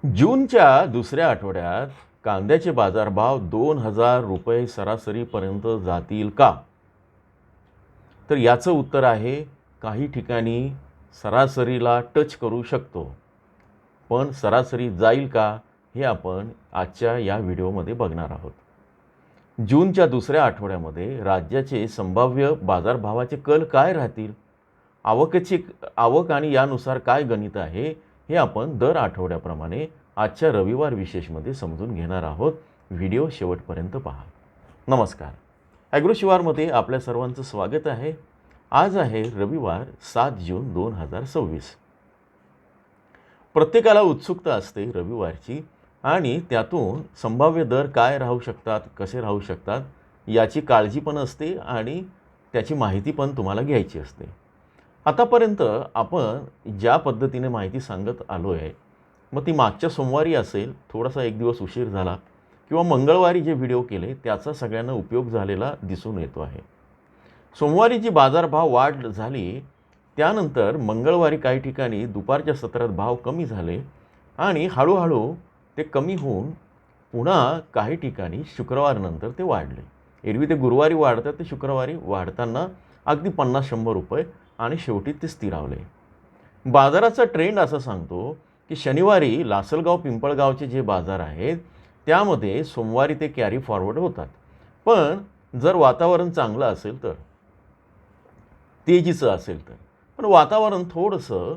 जूनच्या दुसऱ्या आठवड्यात कांद्याचे बाजारभाव 2,000 रुपये सरासरीपर्यंत जातील का? तर याचं उत्तर आहे काही ठिकाणी सरासरीला टच करू शकतो. पण सरासरी जाईल का हे आपण आजच्या या व्हिडिओमध्ये बघणार आहोत. जूनच्या दुसऱ्या आठवड्यामध्ये राज्याचे संभाव्य बाजारभावाचे कल काय राहतील? आवक आणि यानुसार काय गणित आहे हे आपण दर आठवड्याप्रमाणे आजच्या रविवार विशेषमध्ये समजून घेणार आहोत. व्हिडिओ शेवटपर्यंत पहा. नमस्कार, ॲग्रो शिवारमध्ये आपल्या सर्वांचं स्वागत आहे. आज आहे रविवार 7 जून 2026. प्रत्येकाला उत्सुकता असते रविवारची आणि त्यातून संभाव्य दर काय राहू शकतात, कसे राहू शकतात याची काळजी पण असते आणि त्याची माहिती पण तुम्हाला घ्यायची असते. आतापर्यंत आपण ज्या पद्धतीने माहिती सांगत आलो आहे, मग ती मागच्या सोमवारी असेल, थोडासा एक दिवस उशीर झाला, किंवा मंगळवारी जे व्हिडिओ केले त्याचा सगळ्यांना उपयोग झालेला दिसून येतो आहे. सोमवारी जी बाजारभाव वाढ झाली त्यानंतर मंगळवारी काही ठिकाणी दुपारच्या सत्रात भाव कमी झाले आणि हळूहळू ते कमी होऊन पुन्हा काही ठिकाणी शुक्रवारनंतर ते वाढले. एरवी ते गुरुवारी वाढतात, ते शुक्रवारी वाढताना अगदी 50-100 रुपये आणि शेवटी ते स्थिरावले. बाजाराचा ट्रेंड असं सांगतो की शनिवारी लासलगाव पिंपळगावचे जे बाजार आहेत त्यामध्ये सोमवारी ते कॅरी फॉरवर्ड होतात. पण जर वातावरण चांगलं असेल तर, तेजीचं असेल तर, पण वातावरण थोडंसं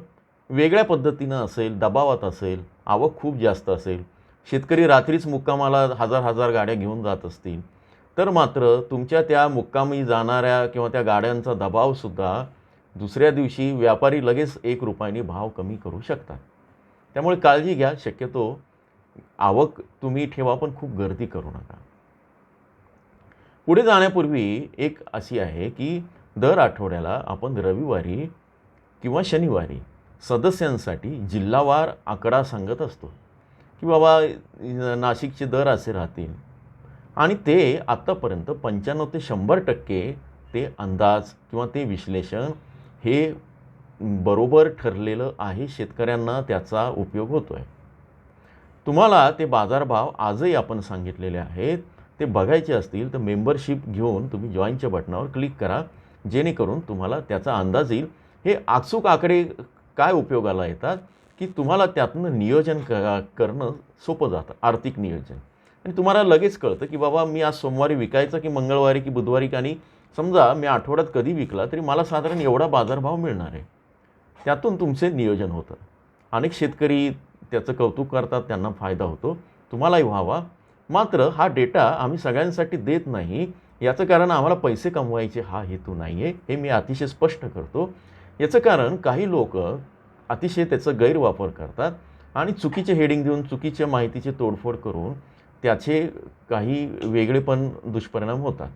वेगळ्या पद्धतीनं असेल, दबावात असेल, आवक खूप जास्त असेल, शेतकरी रात्रीच मुक्कामाला हजार गाड्या घेऊन जात असतील, तर मात्र तुमच्या त्या मुक्कामी जाणाऱ्या किंवा त्या गाड्यांचा दबावसुद्धा दुसऱ्या दिवशी व्यापारी लगेच 1 रुपयाने भाव कमी करू शकतात. त्यामुळे काळजी घ्या. शक्यतो आवक तुम्ही ठेवा, पण खूप गर्दी करू नका. पुढे जाण्यापूर्वी एक अशी आहे की दर आठवड्याला आपण रविवारी किंवा शनिवारी सदस्यांसाठी जिल्हावार आकडा सांगत असतो की बाबा नाशिकचे दर असे राहतील, आणि ते आत्तापर्यंत 95 ते 100% ते अंदाज किंवा ते विश्लेषण हे बरोबर ठरलेलं आहे. शेतकऱ्यांना त्याचा उपयोग होतो आहे. तुम्हाला ते बाजारभाव आजही आपण सांगितलेले आहेत, ते बघायचे असतील तर मेंबरशिप घेऊन तुम्ही जॉईनच्या बटनावर क्लिक करा, जेणेकरून तुम्हाला त्याचा अंदाज येईल. हे अचूक आकडे काय उपयोगाला येतात की तुम्हाला त्यातनं नियोजन करणं सोपं जातं, आर्थिक नियोजन. आणि तुम्हाला लगेच कळतं की बाबा मी आज सोमवारी विकायचं की मंगळवारी की बुधवारी, आणि समजा मी आठवड्यात कधी विकला तरी मला साधारण एवढा बाजारभाव मिळणार आहे. त्यातून तुमचे नियोजन होतं. अनेक शेतकरी त्याचं कौतुक करतात, त्यांना फायदा होतो, तुम्हालाही व्हावा. मात्र हा डेटा आम्ही सगळ्यांसाठी देत नाही. याचं कारण आम्हाला पैसे कमवायचे हा हेतू नाही आहे, हे मी अतिशय स्पष्ट करतो. याचं कारण काही लोक अतिशय त्याचा गैरवापर करतात आणि चुकीचे हेडिंग देऊन चुकीच्या माहितीची तोडफोड करून त्याचे काही वेगळेपण दुष्परिणाम होतात.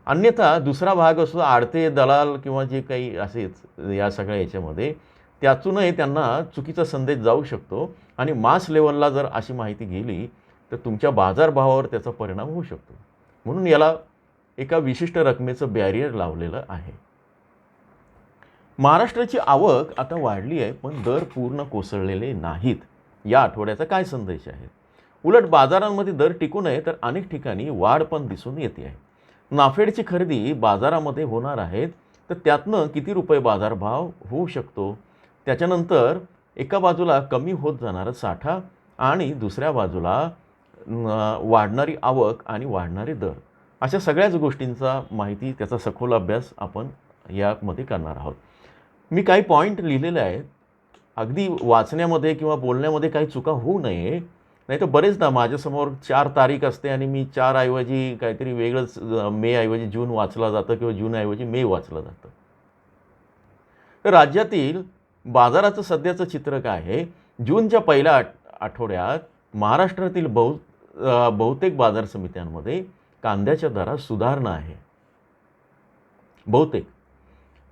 अन्यथा दुसरा भाग असतो आडते दलाल किंवा जे काही असेच या सगळ्या याच्यामध्ये, त्यातूनही त्यांना चुकीचा संदेश जाऊ शकतो आणि मास लेवलला जर अशी माहिती गेली तर तुमच्या बाजारभावावर त्याचा परिणाम होऊ शकतो. म्हणून याला एका विशिष्ट रकमेचं बॅरियर लावलेलं आहे. महाराष्ट्राची आवक आता वाढली आहे, पण दर पूर्ण कोसळलेले नाहीत. या आठवड्याचा काय संदेश आहे? उलट बाजारांमध्ये दर टिकू नये तर अनेक ठिकाणी वाढ पण दिसून येते आहे. नाफेडची खरेदी बाजारामध्ये होणार आहेत, तर त्यातनं किती रुपये बाजारभाव होऊ शकतो? त्याच्यानंतर एका बाजूला कमी होत जाणारा साठा आणि दुसऱ्या बाजूला वाढणारी आवक आणि वाढणारे दर, अशा सगळ्याच गोष्टींचा माहिती, त्याचा सखोल अभ्यास आपण यामध्ये करणार आहोत. मी काही पॉईंट लिहिलेले आहेत. अगदी वाचण्यामध्ये किंवा बोलण्यामध्ये काही चुका होऊ नये, नाही तर बरेचदा माझ्यासमोर 4 तारीख असते आणि मी 4 ऐवजी काहीतरी वेगळंच, मे ऐवजी जून वाचला जातं किंवा जून ऐवजी मे वाचलं जातं. तर राज्यातील बाजाराचं सध्याचं चित्र काय आहे? जूनच्या पहिल्या आठवड्यात महाराष्ट्रातील बहुतेक बाजार समित्यांमध्ये कांद्याच्या दरात सुधारणा आहे. बहुतेक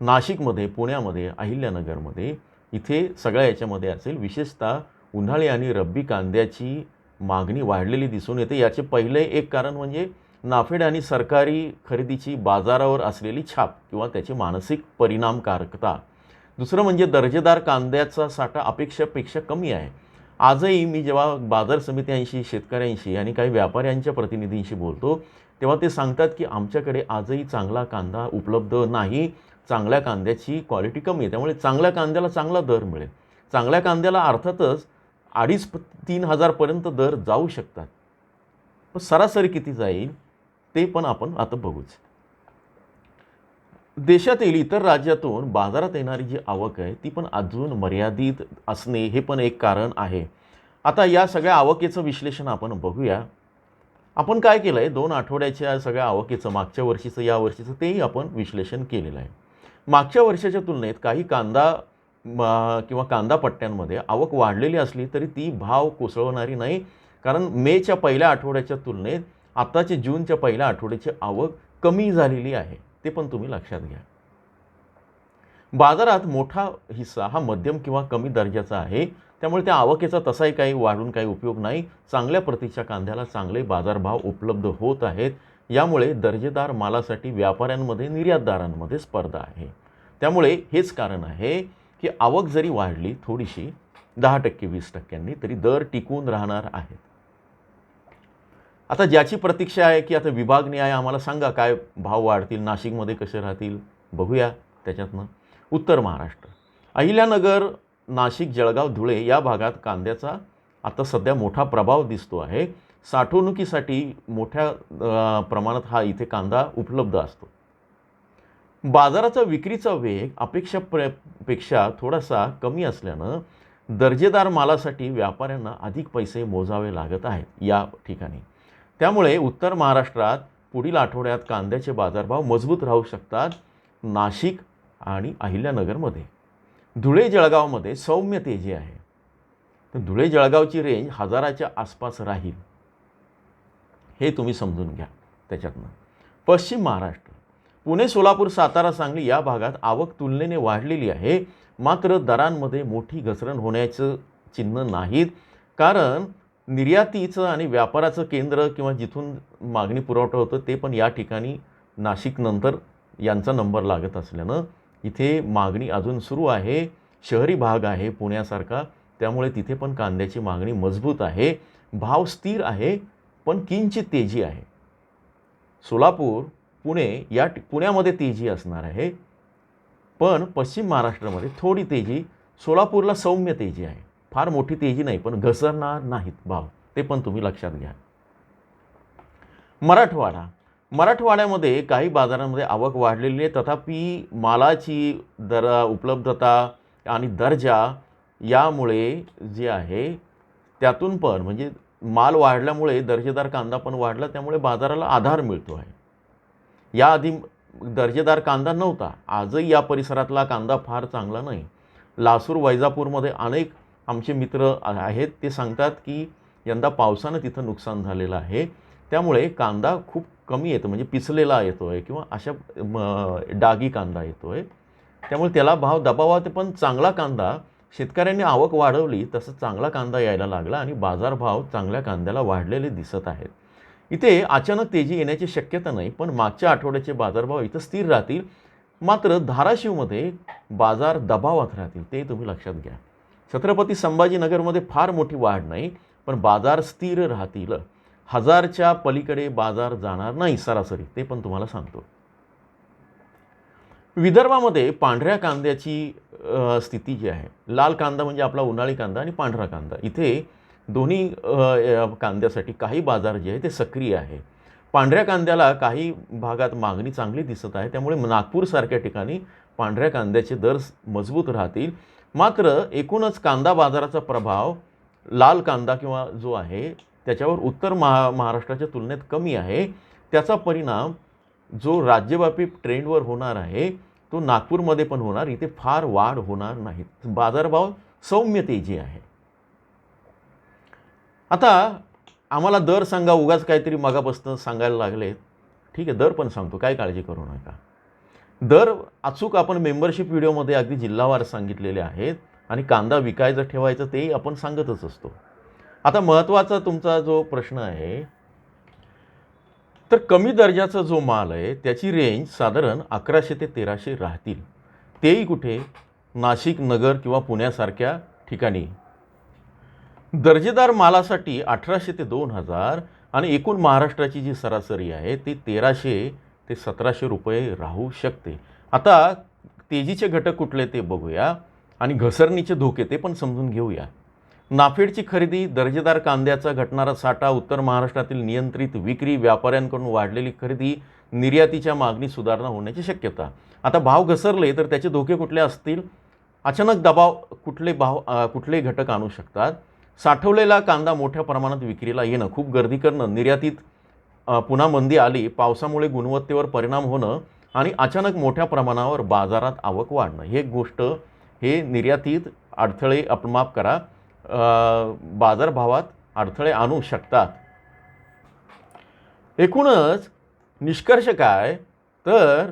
नाशिकमध्ये, पुण्यामध्ये, अहिल्यानगरमध्ये, इथे सगळ्या याच्यामध्ये असेल. विशेषतः उन्हाळी आणि रब्बी कांद्याची मागणी वाढलेली दिसून येते. याचे पहिले एक कारण म्हणजे नाफेड आणि सरकारी खरेदीची बाजारावर असलेली छाप किंवा त्याची मानसिक परिणामकारकता. दुसरं म्हणजे दर्जेदार कांद्याचा साठा अपेक्षेपेक्षा कमी आहे. आजही मी जेव्हा बाजार समित्यांशी, शेतकऱ्यांशी आणि काही व्यापाऱ्यांच्या प्रतिनिधींशी बोलतो, तेव्हा ते सांगतात की आमच्याकडे आजही चांगला कांदा उपलब्ध नाही, चांगल्या कांद्याची क्वालिटी कमी आहे, त्यामुळे चांगल्या कांद्याला चांगला दर मिळेल. चांगल्या कांद्याला अर्थातच 2,500-3,000 हजारपर्यंत दर जाऊ शकतात. पण सरासरी किती जाईल ते पण आपण आता बघूच. देशातील इतर राज्यातून बाजारात येणारी जी आवक आहे ती पण अजून मर्यादित असणे हे पण एक कारण आहे. आता या सगळ्या आवकेचं विश्लेषण आपण बघूया. आपण काय केलं आहे, 2 आठवड्याच्या सगळ्या आवकेचं, मागच्या वर्षीचं, या वर्षीचं, तेही आपण विश्लेषण केलेलं आहे. मागच्या वर्षाच्या तुलनेत काही कांदा किंवा कांदा पट्ट्यांमध्ये आवक वाढलेली असली तरी ती भाव कोसळवणारी नाही. कारण मेच्या पहिल्या आठवड्याच्या तुलनेत आत्ताच्या जूनच्या पहिल्या आठवड्याची आवक कमी झालेली आहे. ते पण तुम्ही लक्षात घ्या. बाजारात मोठा हिस्सा हा मध्यम किंवा कमी दर्जाचा आहे, त्यामुळे त्या आवकेचा तसाही काही वाढून काही उपयोग नाही. चांगल्या प्रतीच्या कांद्याला चांगले बाजारभाव उपलब्ध होत आहेत. यामुळे दर्जेदार मालासाठी व्यापाऱ्यांमध्ये, निर्यातदारांमध्ये स्पर्धा आहे. त्यामुळे हेच कारण आहे की आवक जरी वाढली थोडीशी 10% 20%, तरी दर टिकून राहणार आहेत. आता ज्याची प्रतीक्षा आहे की आता विभागणी आहे, आम्हाला सांगा काय भाव वाढतील, नाशिकमध्ये कसे राहतील, बघूया त्याच्यातनं. उत्तर महाराष्ट्र, अहिल्यानगर, नाशिक, जळगाव, धुळे या भागात कांद्याचा आता सध्या मोठा प्रभाव दिसतो आहे. साठवणुकीसाठी मोठ्या प्रमाणात हा इथे कांदा उपलब्ध असतो. बाजाराचा विक्रीचा वेग पेक्षा थोडासा कमी असल्यानं दर्जेदार मालासाठी व्यापाऱ्यांना अधिक पैसे मोजावे लागत आहेत या ठिकाणी. त्यामुळे उत्तर महाराष्ट्रात पुढील आठवड्यात कांद्याचे बाजारभाव मजबूत राहू शकतात. नाशिक आणि अहिल्यानगरमध्ये. धुळे, जळगावमध्ये सौम्य तेजी आहे. तर धुळे, जळगावची रेंज 1000च्या आसपास राहील, हे तुम्ही समजून घ्या त्याच्यातनं. पश्चिम महाराष्ट्र, पुणे, सोलापूर, सातारा, सांगली या भागात आवक तुलनेने वाढलेली आहे, मात्र दरांमध्ये मोठी घसरण होण्याचं चिन्ह नाहीत. कारण निर्यातीचं आणि व्यापाराचं केंद्र किंवा जिथून मागणी पुरवठा होतं ते पण या ठिकाणी नाशिकनंतर यांचा नंबर लागत असल्यानं इथे मागणी अजून सुरू आहे. शहरी भाग आहे पुण्यासारखा, त्यामुळे तिथे पण कांद्याची मागणी मजबूत आहे. भाव स्थिर आहे, पण किंचित तेजी आहे. सोलापूर, पुणे पुण्यामध्ये तेजी असणार आहे, पण पश्चिम महाराष्ट्रामध्ये थोडी तेजी. सोलापूरला सौम्य तेजी आहे, फार मोठी तेजी नाही, पण घसरणार नाहीत भाव, ते पण तुम्ही लक्षात घ्या. मराठवाड्यामध्ये काही बाजारांमध्ये आवक वाढलेली आहे, तथापि मालाची उपलब्धता आणि दर्जा यामुळे जे आहे त्यातून पण म्हणजे माल वाढल्यामुळे दर्जेदार कांदा पण वाढला, त्यामुळे बाजाराला आधार मिळतो आहे. याआधी दर्जेदार कांदा नव्हता. आजही या परिसरातला कांदा फार चांगला नाही. लासूर, वैजापूरमध्ये अनेक आमचे मित्र आहेत, ते सांगतात की यंदा पावसानं तिथं नुकसान झालेलं आहे, त्यामुळे कांदा खूप कमी येतो, म्हणजे पिचलेला येतो आहे किंवा अशा डागी कांदा येतो आहे, त्यामुळे त्याला भाव दबावात. पण चांगला कांदा शेतकऱ्यांनी आवक वाढवली तसं चांगला कांदा यायला लागला आणि बाजारभाव चांगल्या कांद्याला वाढलेले दिसत आहेत. इथे अचानक तेजी येण्याची शक्यता नाही, पण मागच्या आठवड्याचे बाजारभाव इथं स्थिर राहतील. मात्र धाराशिवमध्ये बाजार दबावात राहतील, ते तुम्ही लक्षात घ्या. छत्रपती संभाजीनगरमध्ये फार मोठी वाढ नाही, पण बाजार स्थिर राहतील. 1000च्या पलीकडे बाजार जाणार नाही सरासरी, ते पण तुम्हाला सांगतो. विदर्भामध्ये पांढऱ्या कांद्याची स्थिती जी आहे, लाल कांदा म्हणजे आपला उन्हाळी कांदा आणि पांढरा कांदा, इथे दोन्ही कांद्यासाठी काही बाजार जे आहे ते सक्रिय आहे. पांढऱ्या कांद्याला काही भागात मागणी चांगली दिसत आहे, त्यामुळे नागपूरसारख्या ठिकाणी पांढऱ्या कांद्याचे दर मजबूत राहतील. मात्र एकूणच कांदा बाजाराचा प्रभाव लाल कांदा किंवा जो आहे त्याच्यावर उत्तर महाराष्ट्राच्या तुलनेत कमी आहे. त्याचा परिणाम जो राज्यव्यापी ट्रेंडवर होणार आहे तो नागपूरमध्ये पण होणार, इथे फार वाढ होणार नाही. बाजारभाव सौम्य तेजी आहे. आता आम्हाला दर सांगा, उगाच काहीतरी मगापासून सांगायला लागले, ठीक आहे, दर पण सांगतो, काय काळजी करू नका. दर अचूक आपण मेंबरशिप व्हिडिओमध्ये अगदी जिल्हावार सांगितलेले आहेत आणि कांदा विकायचं ठेवायचं तेही आपण सांगतच असतो. आता महत्त्वाचा तुमचा जो प्रश्न आहे, तर कमी दर्जाचा जो माल आहे त्याची रेंज साधारण 1100 ते 1300 राहतील. तेही कुठे? नाशिक, नगर किंवा पुण्यासारख्या ठिकाणी. दर्जेदार मालासाठी 1800 ते 2000 आणि एकूण महाराष्ट्राची जी सरासरी आहे ती 1300 ते 1700 रुपये राहू शकते. आता तेजीचे घटक कुठले ते बघूया आणि घसरणीचे धोके ते पण समजून घेऊया. नाफेडची खरेदी, दर्जेदार कांद्याचा घटणारा साठा, उत्तर महाराष्ट्रातील नियंत्रित विक्री, व्यापाऱ्यांकडून वाढलेली खरेदी, निर्यातीच्या मागणी सुधारणा होण्याची शक्यता. आता भाव घसरले तर त्याचे धोके कुठले असतील? अचानक दबाव कुठले घटक आणू शकतात? साठवलेला कांदा मोठ्या प्रमाणात विक्रीला येणं, खूप गर्दी करणं, निर्यातीत पुन्हा मंदी आली, पावसामुळे गुणवत्तेवर परिणाम होणं आणि अचानक मोठ्या प्रमाणावर बाजारात आवक वाढणं, हे निर्यातीत अडथळे माफ करा बाजारभावात अडथळे आणू शकतात. एकूणच निष्कर्ष काय, तर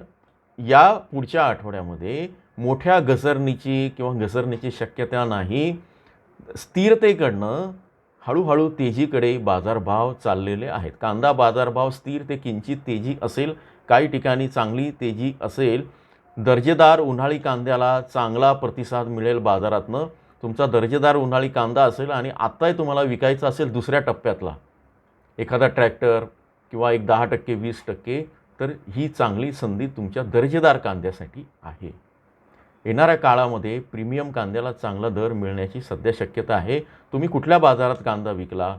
या पुढच्या आठवड्यामध्ये मोठ्या घसरणीची शक्यता नाही. स्थिरतेकडनं हळूहळू तेजीकडे बाजारभाव चाललेले आहेत. कांदा बाजारभाव स्थिर ते किंचित तेजी असेल, काही ठिकाणी चांगली तेजी असेल. दर्जेदार उन्हाळी कांद्याला चांगला प्रतिसाद मिळेल बाजारातनं. तुमचा दर्जेदार उन्हाळी कांदा असेल आणि आत्ताही तुम्हाला विकायचा असेल दुसऱ्या टप्प्यातला एखादा ट्रॅक्टर किंवा एक 10% 20%, तर ही चांगली संधी तुमच्या दर्जेदार कांद्यासाठी आहे. येणाऱ्या काळामध्ये प्रीमियम कांद्याला चांगला दर मिळण्याची सध्या शक्यता आहे. तुम्ही कुठल्या बाजारात कांदा विकला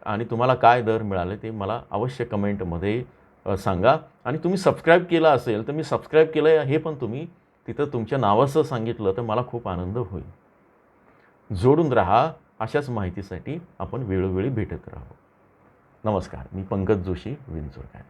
आणि तुम्हाला काय दर मिळाले ते मला अवश्य कमेंटमध्ये सांगा. आणि तुम्ही सबस्क्राईब केला असेल तर मी सबस्क्राईब केलं आहे हे पण तुम्ही तिथं तुमच्या नावासह सांगितलं तर मला खूप आनंद होईल. जोडून राहा. अशाच माहितीसाठी आपण वेळोवेळी भेटत राहू. नमस्कार. मी पंकज जोशी, विंचूरकर.